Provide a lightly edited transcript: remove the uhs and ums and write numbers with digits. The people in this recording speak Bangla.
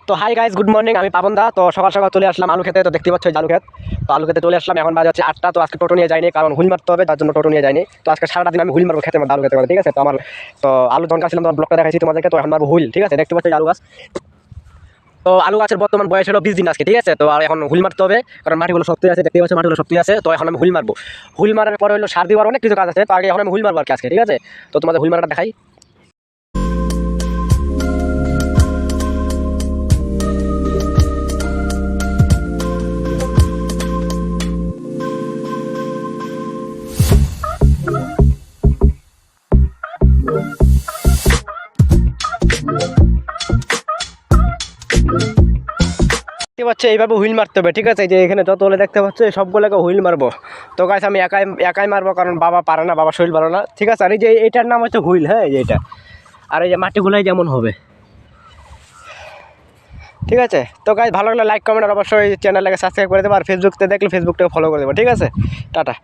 তো হাই গাইস, গুড মর্নিং। আমি পাবন দা। তো সকাল সকাল চলে আসলাম আলু খেতে। তো দেখতে পাচ্ছ আলু খেত। তো আলু খেতে চলে আসলাম, এখন বাজে হচ্ছে 8টা। তো আজকে টোটো নিয়ে যাইনি, কারণ হুইল মারতে হবে, তার জন্য টোটো নিয়ে যাইনি। তো আজকে সারাটা দিন আমি হুইল মারবো খেতে, আলু খেতে পারে, ঠিক আছে। তো আমার তো আলু দরকার ছিল, তোমার ব্লগটা দেখাইছি তোমাদেরকে। তো এখন মারবো হুইল, ঠিক আছে। দেখতে পাচ্ছ আলু গাছ। তো আলু গাছের বর্তমান বয়স হলো 20 দিন আজকে, ঠিক আছে। তো আর এখন হুইল মারতে হবে, কারণ মাটিগুলো শক্ত আছে, দেখতে পাচ্ছ মাটিগুলো শক্ত আছে। তো এখন আমি হুইল মারবো। হুইল মারার পরে হলো সার দেওয়ার অনেক কিছু কাজ আছে। তো আগে এখন আমি হুইল মারবো আর কি আজকে, ঠিক আছে। তো তোমাদের হুইল মারাটা দেখাই। দেখতে পাচ্ছ এইভাবে হুইল মারতে হবে, ঠিক আছে। এই যে এখানে যত হলে দেখতে পাচ্ছ সবগুলোকে হুইল মারবো। তো গাইস আমি একাই একাই মারবো, কারণ বাবা পারে না, বাবা শরীর ভালো না, ঠিক আছে। আর এই যে এটার নাম হচ্ছে হুইল, হ্যাঁ, এই যে এটা। আর এই যে মাটিগুলোই যেমন হবে, ঠিক আছে। তো গাইস ভালো লাগলে লাইক কমেন্ট আর অবশ্যই চ্যানেলটাকে সাবস্ক্রাইব করে দেবো। আর ফেসবুকতে দেখলে ফেসবুকটাকে ফলো করে দেবো, ঠিক আছে। টাটা।